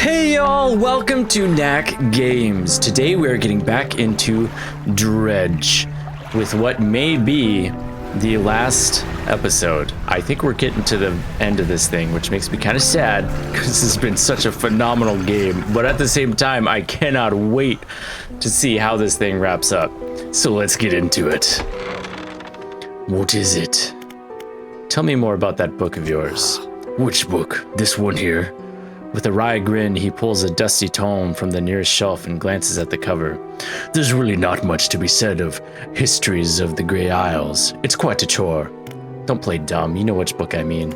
Hey y'all, welcome to Knack Games. Today we are getting back into Dredge with what may be the last episode. I think we're getting to the end of this thing, which makes me kind of sad because this has been such a phenomenal game. But at the same time, I cannot wait to see how this thing wraps up. So let's get into it. What is it? Tell me more about that book of yours. Which book? This one here? With a wry grin, he pulls a dusty tome from the nearest shelf and glances at the cover. There's really not much to be said of Histories of the Grey Isles. It's quite a chore. Don't play dumb, you know which book I mean.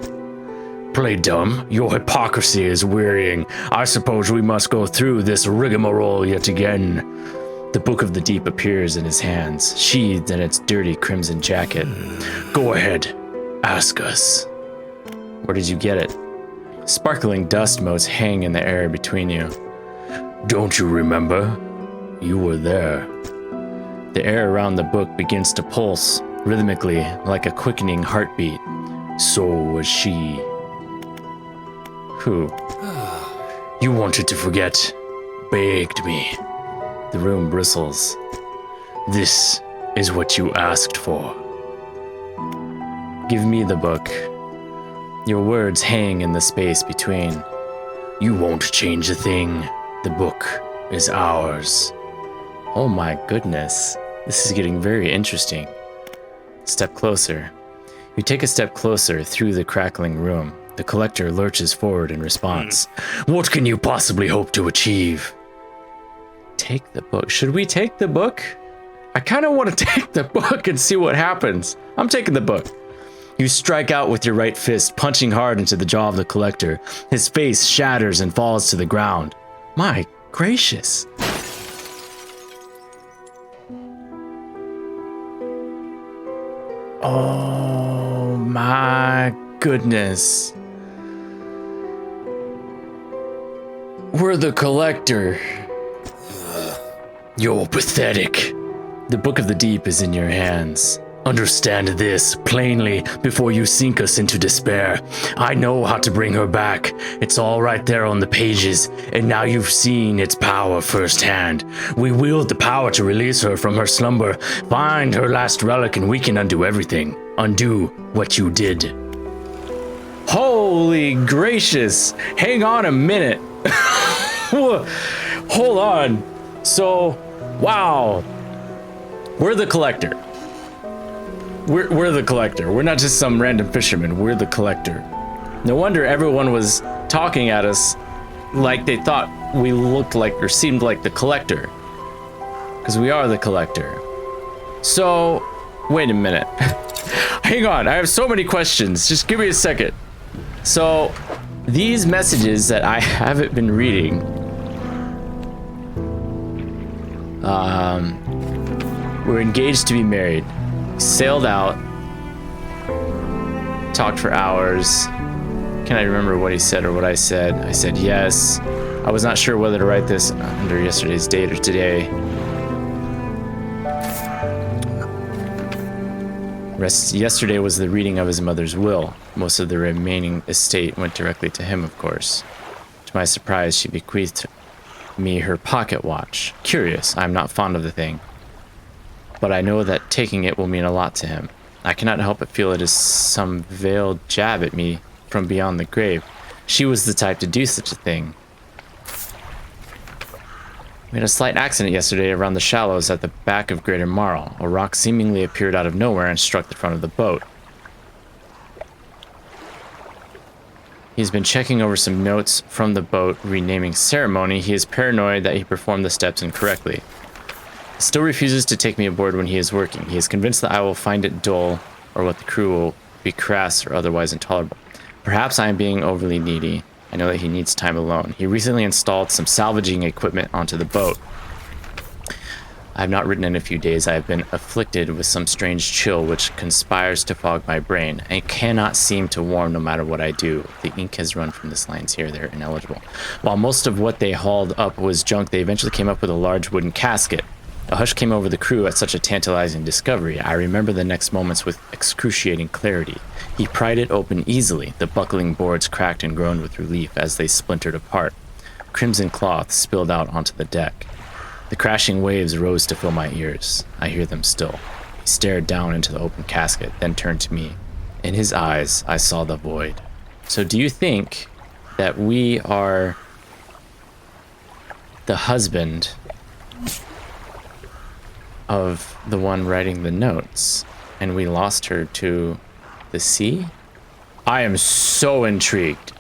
Play dumb? Your hypocrisy is wearying. I suppose we must go through this rigmarole yet again. The Book of the Deep appears in his hands, sheathed in its dirty crimson jacket. Go ahead, ask us. Where did you get it? Sparkling dust motes hang in the air between you. Don't you remember? You were there. The air around the book begins to pulse, rhythmically, like a quickening heartbeat. So was she. Who? You wanted to forget. Begged me. The room bristles. This is what you asked for. Give me the book. Your words hang in the space between. You won't change a thing. The book is ours. Oh my goodness. This is getting very interesting. Step closer. You take a step closer through the crackling room. The collector lurches forward in response. What can you possibly hope to achieve? Take the book. Should we take the book? I kind of want to take the book and see what happens. I'm taking the book. You strike out with your right fist, punching hard into the jaw of the collector. His face shatters and falls to the ground. My gracious. Oh my goodness. We're the collector. You're pathetic. The Book of the Deep is in your hands. Understand this plainly before you sink us into despair. I know how to bring her back. It's all right there on the pages, and now you've seen its power firsthand. We wield the power to release her from her slumber, find her last relic, and we can undo everything. Undo what you did. Holy gracious! Hang on a minute. Hold on. So, wow. We're the collector. We're the collector. We're not just some random fisherman. We're the collector. No wonder everyone was talking at us like they thought we looked like or seemed like the collector. Because we are the collector. So, wait a minute. Hang on, I have so many questions. Just give me a second. So, these messages that I haven't been reading. We're engaged to be married. Sailed out, talked for hours. Can I remember what he said or what I said? I said yes. I was not sure whether to write this under yesterday's date or today. Yesterday was the reading of his mother's will. Most of the remaining estate went directly to him, of course. To my surprise, she bequeathed me her pocket watch. Curious, I'm not fond of the thing. But I know that taking it will mean a lot to him. I cannot help but feel it is some veiled jab at me from beyond the grave. She was the type to do such a thing. We had a slight accident yesterday around the shallows at the back of Greater Marl. A rock seemingly appeared out of nowhere and struck the front of the boat. He's been checking over some notes from the boat renaming ceremony. He is paranoid that he performed the steps incorrectly. Still refuses to take me aboard when he is working. He is convinced that I will find it dull, or what the crew will be crass or otherwise intolerable. Perhaps I am being overly needy. I know that he needs time alone. He recently installed some salvaging equipment onto the boat. I have not written in a few days. I have been afflicted with some strange chill which conspires to fog my brain. I cannot seem to warm no matter what I do. The ink has run from the lines here. They're ineligible. While most of what they hauled up was junk, they eventually came up with a large wooden casket. A hush came over the crew at such a tantalizing discovery. I remember the next moments with excruciating clarity. He pried it open easily. The buckling boards cracked and groaned with relief as they splintered apart. Crimson cloth spilled out onto the deck. The crashing waves rose to fill my ears. I hear them still. He stared down into the open casket, then turned to me. In his eyes, I saw the void. So do you think that we are the husband of the one writing the notes, and we lost her to the sea? I am so intrigued.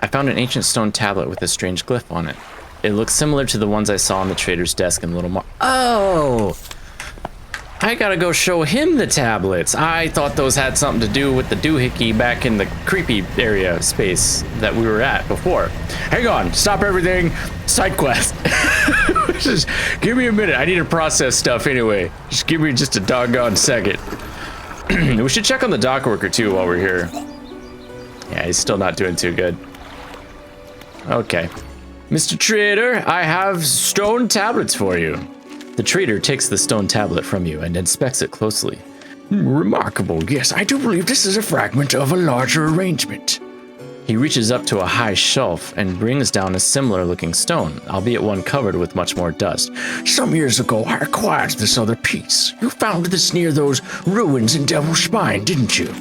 I found an ancient stone tablet with a strange glyph on it. It looks similar to the ones I saw on the trader's desk in Little Oh! I gotta go show him the tablets. I thought those had something to do with the doohickey back in the creepy area space that we were at before. Hang on, stop everything. Side quest. Just give me a minute. I need to process stuff anyway. Just give me just a doggone second. We should check on the dock worker too while we're here. Yeah, he's still not doing too good. Okay. Mr. Trader, I have stone tablets for you. The trader takes the stone tablet from you and inspects it closely. Remarkable. Yes, I do believe this is a fragment of a larger arrangement. He reaches up to a high shelf and brings down a similar looking stone, albeit one covered with much more dust. Some years ago, I acquired this other piece. You found this near those ruins in Devil's Spine, didn't you?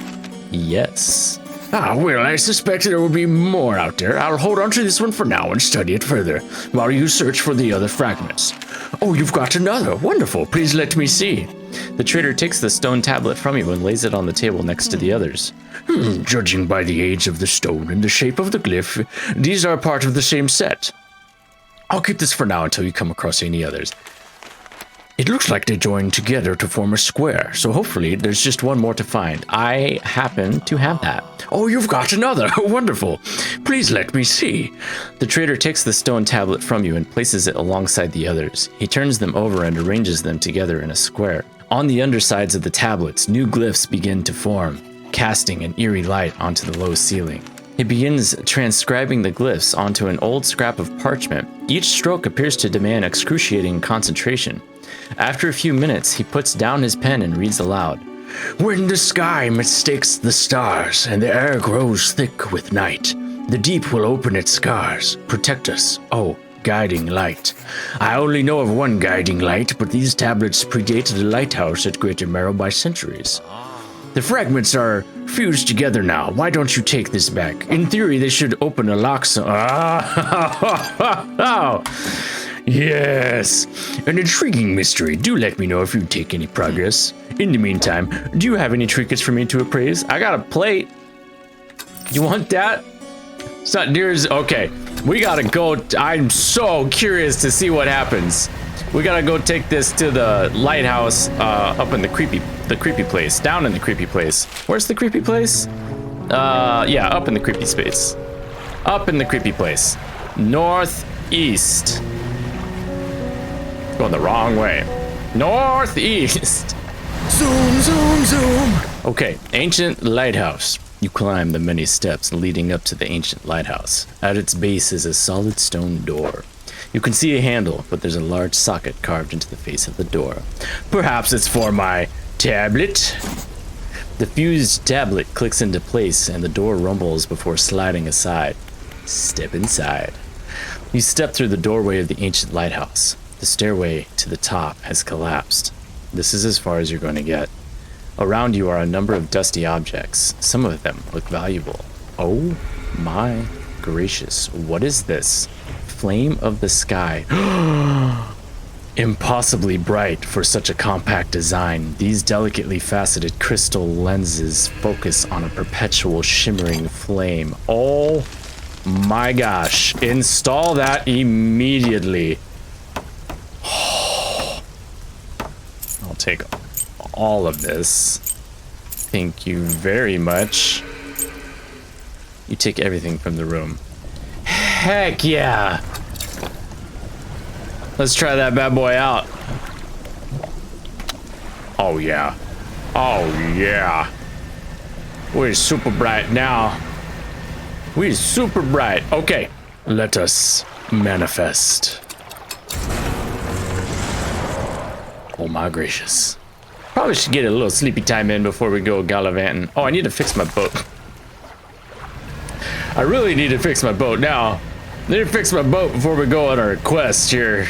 Yes. Ah, well, I suspect there will be more out there. I'll hold on to this one for now and study it further, while you search for the other fragments. Oh, you've got another. Wonderful. Please let me see. The trader takes the stone tablet from you and lays it on the table next to the others. Judging by the age of the stone and the shape of the glyph, these are part of the same set. I'll keep this for now until you come across any others. It looks like they joined together to form a square, so hopefully there's just one more to find. I happen to have that. Oh, you've got another. Wonderful. Please let me see. The trader takes the stone tablet from you and places it alongside the others. He turns them over and arranges them together in a square. On the undersides of the tablets, new glyphs begin to form, casting an eerie light onto the low ceiling. He begins transcribing the glyphs onto an old scrap of parchment. Each stroke appears to demand excruciating concentration. After a few minutes, he puts down his pen and reads aloud. When the sky mistakes the stars and the air grows thick with night, the deep will open its scars. Protect us, oh, guiding light. I only know of one guiding light, but these tablets predate the lighthouse at Greater Marrow by centuries. The fragments are fused together now. Why don't you take this back? In theory, they should open a lock. Yes, an intriguing mystery. Do let me know if you take any progress. In the meantime, do you have any trinkets for me to appraise? I got a plate. You want that? It's not near as... Okay, we gotta go. I'm so curious to see what happens. We gotta go take this to the lighthouse up in the creepy place. Down in the creepy place. Where's the creepy place? Yeah, up in the creepy space. Up in the creepy place. Northeast. Going the wrong way. Northeast. Zoom, zoom, zoom. Okay, ancient lighthouse. You climb the many steps leading up to the ancient lighthouse. At its base is a solid stone door. You can see a handle, but there's a large socket carved into the face of the door. Perhaps it's for my tablet. The fused tablet clicks into place and the door rumbles before sliding aside. Step inside. You step through the doorway of the ancient lighthouse. The stairway to the top has collapsed. This is as far as you're going to get. Around you are a number of dusty objects. Some of them look valuable. Oh my gracious. What is this? Flame of the sky. Impossibly bright for such a compact design. These delicately faceted crystal lenses focus on a perpetual shimmering flame. Oh my gosh. Install that immediately. I'll take all of this. Thank you very much. You take everything from the room. Heck yeah! Let's try that bad boy out. Oh yeah. Oh yeah. We're super bright now. We're super bright. Okay. Let us manifest. Oh my gracious. Probably should get a little sleepy time in before we go gallivanting. Oh, I need to fix my boat. I really need to fix my boat now. Need to fix my boat before we go on our quest here.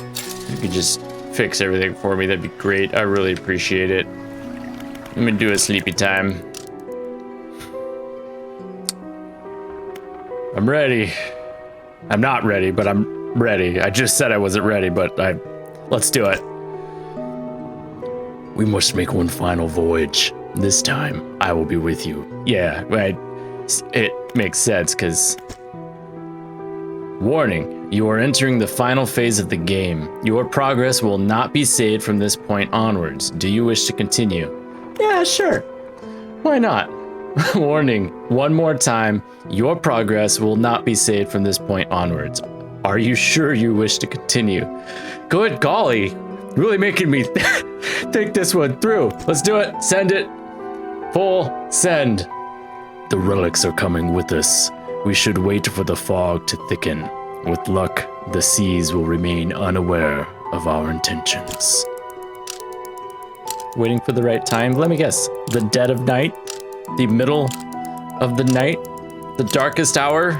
If you could just fix everything for me, that'd be great. I really appreciate it. Let me do a sleepy time. I'm ready. I'm not ready, but I'm ready. I just said I wasn't ready, but let's do it. We must make one final voyage. This time, I will be with you. Yeah, right. It makes sense, because... Warning, you are entering the final phase of the game. Your progress will not be saved from this point onwards. Do you wish to continue? Yeah, sure. Why not? Warning, one more time, your progress will not be saved from this point onwards. Are you sure you wish to continue? Good golly, really making me think this one through. Let's do it, send it. Full send. The relics are coming with us. We should wait for the fog to thicken. With luck, the seas will remain unaware of our intentions. Waiting for the right time. Let me guess. The dead of night? The middle of the night? The darkest hour?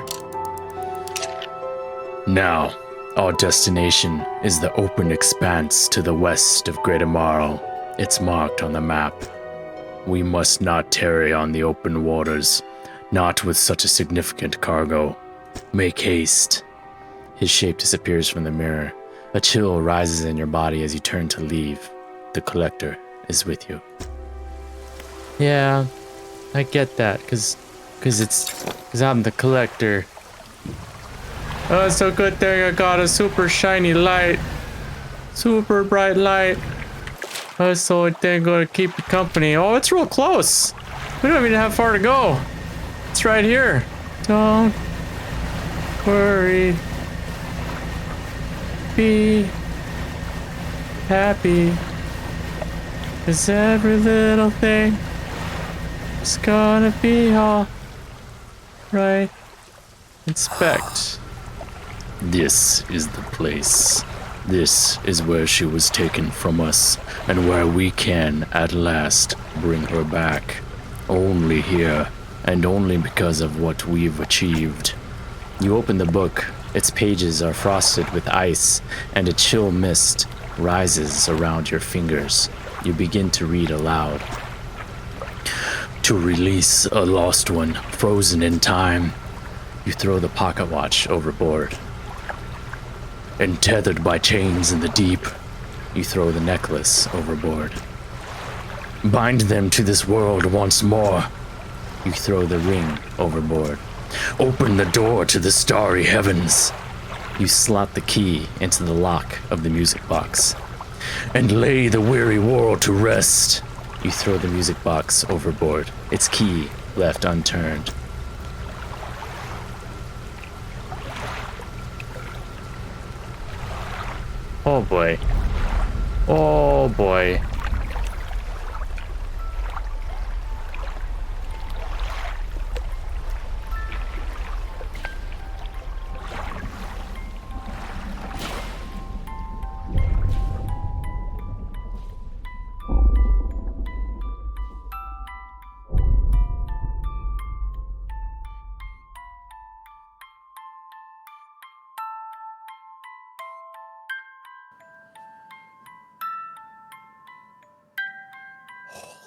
Now, our destination is the open expanse to the west of Great Amaro. It's marked on the map. We must not tarry on the open waters. Not with such a significant cargo. Make haste. His shape disappears from the mirror. A chill rises in your body as you turn to leave. The collector is with you. Yeah, I get that, cause I'm the collector. Oh, it's a good thing I got a super shiny light. Super bright light. So I think I'm gonna keep you company. Oh, it's real close. We don't even have far to go. It's right here. Don't worry. Be happy. 'Cause every little thing is gonna be all right. Inspect. This is the place. This is where she was taken from us, and where we can, at last, bring her back. Only here. And only because of what we've achieved. You open the book. Its pages are frosted with ice, and a chill mist rises around your fingers. You begin to read aloud. To release a lost one, frozen in time. You throw the pocket watch overboard. And tethered by chains in the deep, you throw the necklace overboard. Bind them to this world once more. You throw the ring overboard. Open the door to the starry heavens. You slot the key into the lock of the music box. And lay the weary world to rest. You throw the music box overboard. Its key left unturned. Oh boy. Oh boy.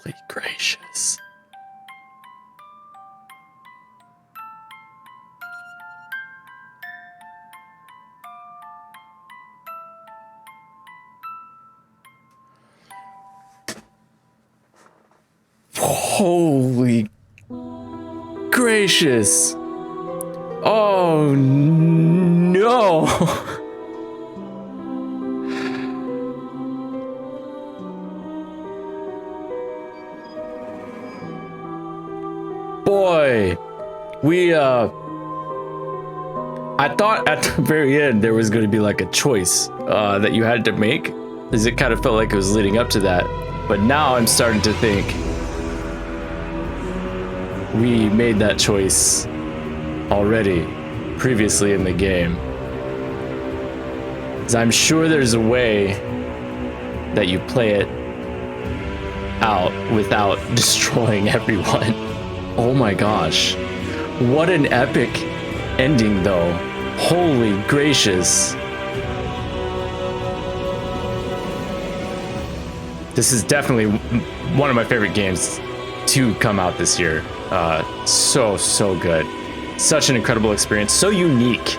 Holy gracious. Holy gracious. Oh no. Boy, I thought at the very end there was going to be like a choice that you had to make, because it kind of felt like it was leading up to that. But now I'm starting to think we made that choice already previously in the game. Because I'm sure there's a way that you play it out without destroying everyone. Oh my gosh. What an epic ending though. Holy gracious. This is definitely one of my favorite games to come out this year. So good. Such an incredible experience, so unique,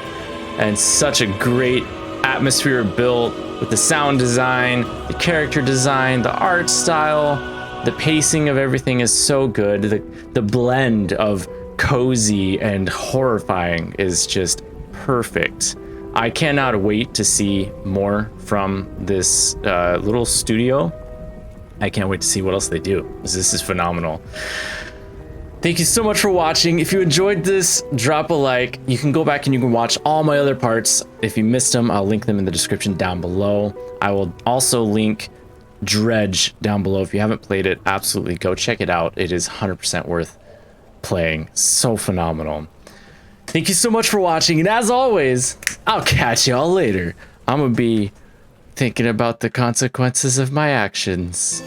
and such a great atmosphere built with the sound design, the character design, the art style, the pacing of everything is so good. The blend of cozy and horrifying is just perfect. I cannot wait to see more from this little studio. I can't wait to see what else they do. This is phenomenal. Thank you so much for watching. If you enjoyed this, drop a like. You can go back and you can watch all my other parts. If you missed them, I'll link them in the description down below. I will also link Dredge down below. If you haven't played it, absolutely go check it out. It is 100% worth playing. So phenomenal. Thank you so much for watching. And as always, I'll catch y'all later. I'm gonna be thinking about the consequences of my actions.